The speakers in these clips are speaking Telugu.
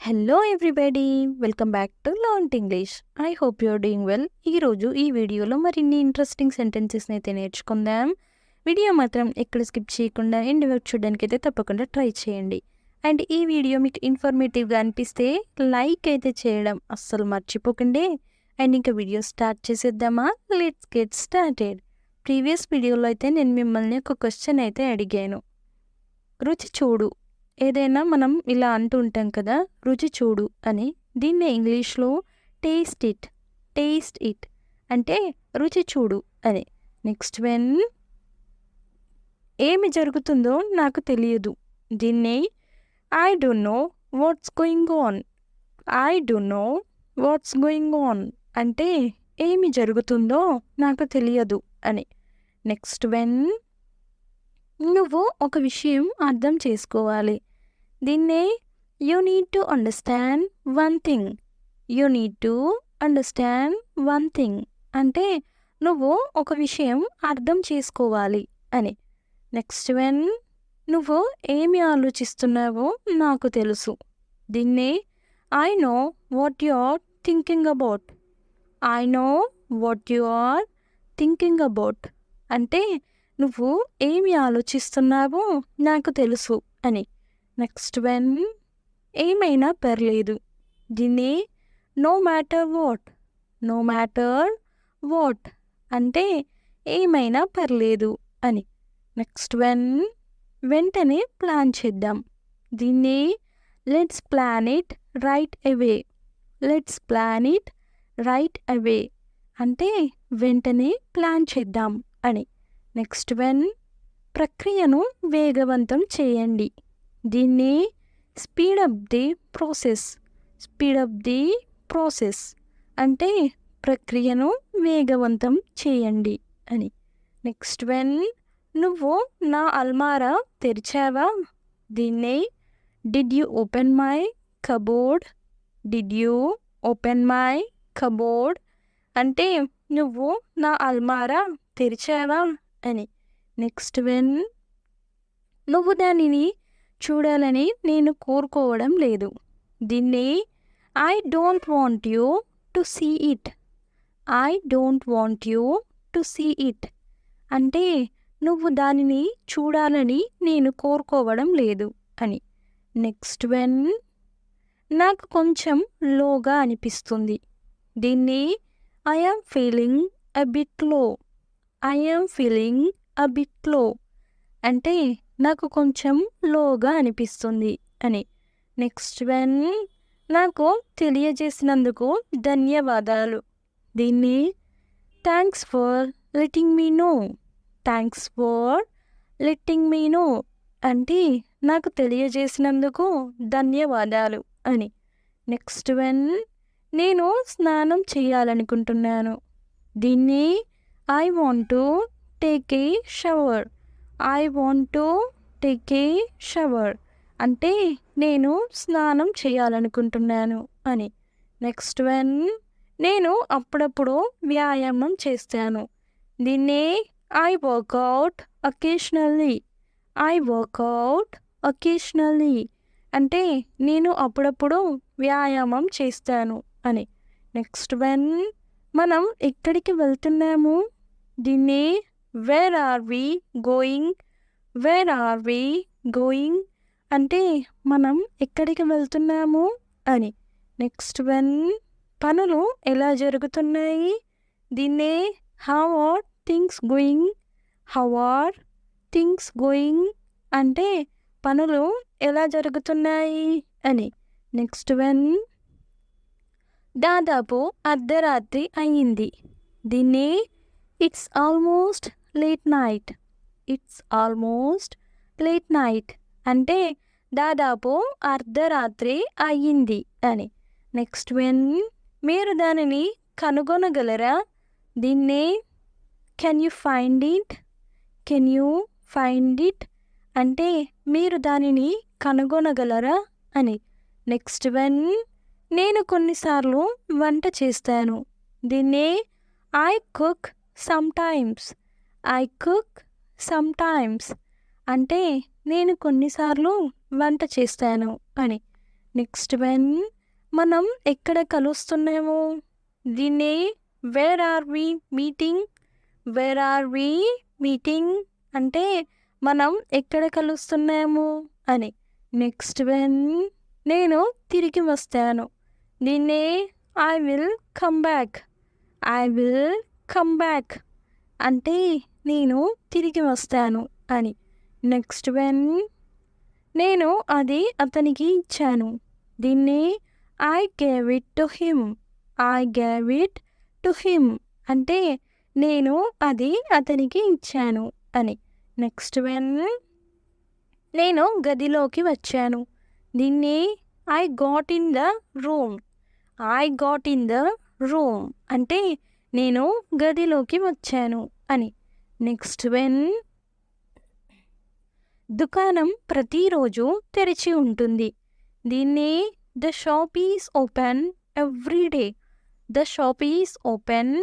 Hello everybody, welcome back to learn English. I hope you're doing well. ఈరోజు ఈ వీడియోలో మరిన్ని ఇంట్రెస్టింగ్ సెంటెన్సెస్ని అయితే నేర్చుకుందాం. వీడియో మాత్రం ఎక్కడ స్కిప్ చేయకుండా ఎండ్ వరకు చూడడానికి అయితే తప్పకుండా ట్రై చేయండి. అండ్ ఈ వీడియో మీకు ఇన్ఫర్మేటివ్గా అనిపిస్తే లైక్ అయితే చేయడం అస్సలు మర్చిపోకండి. అండ్ ఇంకా వీడియో స్టార్ట్ చేసేద్దామా? Let's get started. ప్రీవియస్ వీడియోలో అయితే నేను మిమ్మల్ని ఒక క్వశ్చన్ అయితే అడిగాను. రుచి చూడు, ఏదైనా మనం ఇలా అంటూ ఉంటాం కదా, రుచి చూడు అని. దీన్నే ఇంగ్లీష్లో టేస్ట్ ఇట్ అంటే రుచి చూడు అని. నెక్స్ట్ వెన్ ఏమి జరుగుతుందో నాకు తెలియదు. దీన్నే I don't know what's going on అంటే ఏమి జరుగుతుందో నాకు తెలియదు అని. నెక్స్ట్ వెన్ నువ్వు ఒక విషయం అర్థం చేసుకోవాలి. దీన్నే you need to understand one thing అంటే నువ్వు ఒక విషయం అర్థం చేసుకోవాలి అని. నెక్స్ట్ వెన్ నువ్వు ఏమి ఆలోచిస్తున్నావో నాకు తెలుసు. దీన్నే I know what you are thinking about అంటే నువ్వు ఏమి ఆలోచిస్తున్నావో నాకు తెలుసు అని. నెక్స్ట్ వెన్ ఏమైనా పర్లేదు. దీన్ని నో మ్యాటర్ వాట్ అంటే ఏమైనా పర్లేదు అని. నెక్స్ట్ వెన్ వెంటనే ప్లాన్ చేద్దాం. దీన్ని let's plan it right away అంటే వెంటనే ప్లాన్ చేద్దాం అని. నెక్స్ట్ వెన్ ప్రక్రియను వేగవంతం చేయండి. దీన్ని స్పీడ్ అప్ ది ప్రాసెస్ అంటే ప్రక్రియను వేగవంతం చేయండి అని. నెక్స్ట్ వెన్ నువ్వు నా అల్మారా తెరిచావా? దీన్నే did you open my cupboard అంటే నువ్వు నా అల్మారా తెరిచావా అని. నెక్స్ట్ వెన్ నువ్వు దానిని చూడాలని నేను కోరుకోవడం లేదు. దీన్ని I don't want you to see it అంటే నువ్వు దానిని చూడాలని నేను కోరుకోవడం లేదు అని. నెక్స్ట్ వెన్ నాకు కొంచెం లోగా అనిపిస్తుంది. దీన్ని I am feeling a bit లో అంటే నాకు కొంచెం లోగా అనిపిస్తుంది అని. నెక్స్ట్ వెన్ నాకు తెలియజేసినందుకు ధన్యవాదాలు. దీన్ని thanks for letting me know అంటే నాకు తెలియజేసినందుకు ధన్యవాదాలు అని. నెక్స్ట్ వెన్ నేను స్నానం చేయాలనుకుంటున్నాను. దీన్ని I want to take a shower అంటే నేను స్నానం చేయాలనుకుంటున్నాను అని. నెక్స్ట్ వెన్ నేను అప్పుడప్పుడు వ్యాయామం చేస్తాను. దీన్నే ఐ వర్కౌట్ అకేషనల్లీ అంటే నేను అప్పుడప్పుడు వ్యాయామం చేస్తాను అని. నెక్స్ట్ వెన్ మనం ఎక్కడికి వెళ్తున్నాము? దీన్ని వేర్ ఆర్ వి గోయింగ్ అంటే మనం ఎక్కడికి వెళ్తున్నాము అని. నెక్స్ట్ వెన్ పనులు ఎలా జరుగుతున్నాయి? దీన్నే హౌ ఆర్ థింగ్స్ గోయింగ్ అంటే పనులు ఎలా జరుగుతున్నాయి అని. నెక్స్ట్ వెన్ దాదాపు అర్ధరాత్రి అయ్యింది. దీన్ని ఇట్స్ ఆల్మోస్ట్ లేట్ నైట్ అంటే దాదాపు అర్ధరాత్రి అయ్యింది అని. నెక్స్ట్ వెన్ మీరు దానిని కనుగొనగలరా? దీన్నే కెన్ యూ ఫైండ్ ఇట్ అంటే మీరు దానిని కనుగొనగలరా అని. నెక్స్ట్ వెన్ నేను కొన్నిసార్లు వంట చేస్తాను. దీన్నే ఐ కుక్ సమ్టైమ్స్ అంటే నేను కొన్నిసార్లు వంట చేస్తాను అని. నెక్స్ట్ వన్ మనం ఎక్కడ కలుస్తున్నాము? దీన్ని where are we meeting? Where are we meeting అంటే మనం ఎక్కడ కలుస్తున్నాము అని. నెక్స్ట్ వన్ నేను తిరిగి వస్తాను. దీన్ని I will come back. I will come back అంటే నేను తిరిగి వస్తాను అని. నెక్స్ట్ వన్ నేను అది అతనికి ఇచ్చాను. దీన్ని I gave it to him. I gave it to him అంటే నేను అది అతనికి ఇచ్చాను అని. నెక్స్ట్ వన్ నేను గదిలోకి వచ్చాను. దీన్ని I got in the room. I got in the room అంటే నేను గదిలోకి వచ్చాను అని. నెక్స్ట్ వన్ దుకాణం ప్రతిరోజు తెరిచి ఉంటుంది. దీన్ని the shop is open every day. The shop is open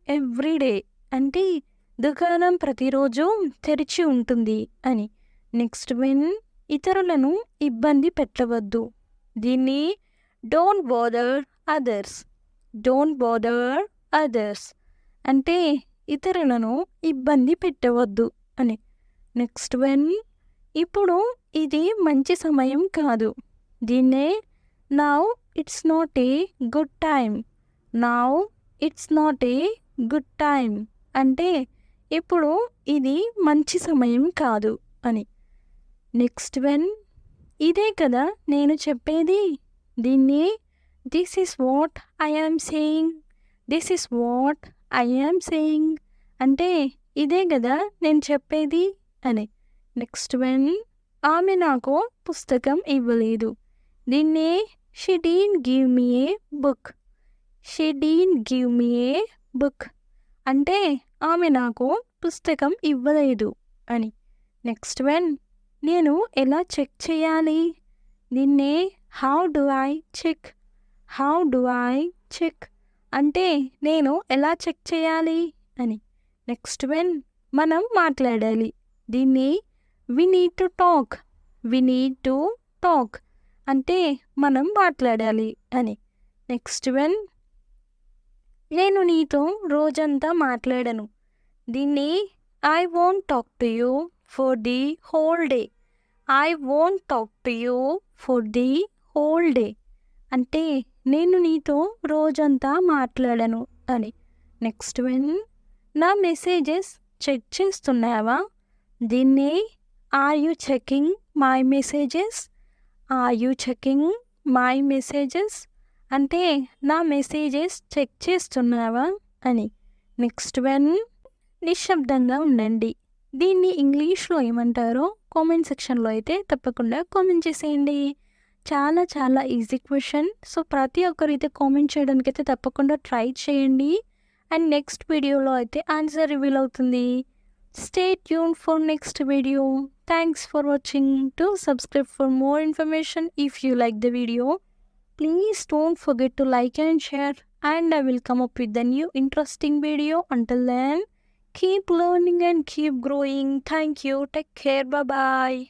every day అంటే దుకాణం ప్రతిరోజు తెరిచి ఉంటుంది అని. నెక్స్ట్ వన్ ఇతరులను ఇబ్బంది పెట్టవద్దు. దీన్ని don't bother others. Don't bother others అంటే ఇతరులను ఇబ్బంది పెట్టవద్దు అని. నెక్స్ట్ వన్ ఇప్పుడు ఇది మంచి సమయం కాదు. దీన్నే now it's not a good time. Now it's not a good time అంటే ఇప్పుడు ఇది మంచి సమయం కాదు అని. నెక్స్ట్ వన్ ఇదే కదా నేను చెప్పేది. దీన్ని this is what I am saying. This is what I am saying అంటే ఇదే కదా నేను చెప్పేది అని. నెక్స్ట్ వన్ ఆమె నాకు పుస్తకం ఇవ్వలేదు. దీన్ని she didn't give me a book. She didn't give me a book అంటే ఆమె నాకు పుస్తకం ఇవ్వలేదు అని. నెక్స్ట్ వన్ నేను ఎలా చెక్ చేయాలి? దీన్ని how do I check. How do I check అంటే నేను ఎలా చెక్ చేయాలి అని. నెక్స్ట్ వన్ మనం మాట్లాడాలి. దీన్ని we need to talk. We need to talk అంటే మనం మాట్లాడాలి అని. నెక్స్ట్ వన్ నేను నీతో రోజంతా మాట్లాడను. దీన్ని I won't talk to you for the whole day. I won't talk to you for the whole day అంటే నేను నీతో రోజంతా మాట్లాడను అని. నెక్స్ట్ వన్ నా మెసేజెస్ చెక్ చేస్తున్నావా? దీన్ని are you checking my messages. Are you checking my messages అంటే నా మెసేజెస్ చెక్ చేస్తున్నావా అని. నెక్స్ట్ వన్ నిశ్శబ్దంగా ఉండండి. దీన్ని ఇంగ్లీష్లో ఏమంటారో కామెంట్ సెక్షన్లో అయితే తప్పకుండా కామెంట్ చేసేయండి. చాలా చాలా ఈజీ క్వశ్చన్. సో ప్రతి ఒక్కరైతే కామెంట్ చేయడానికి అయితే తప్పకుండా ట్రై చేయండి. అండ్ నెక్స్ట్ వీడియోలో అయితే ఆన్సర్ రివీల్ అవుతుంది. Stay tune for next video. Thanks for watching. To subscribe for more information if you like the video. Please don't forget to like and share, and I will come up with a new interesting video. Until then, keep learning and keep growing. Thank you. Take care. Bye bye.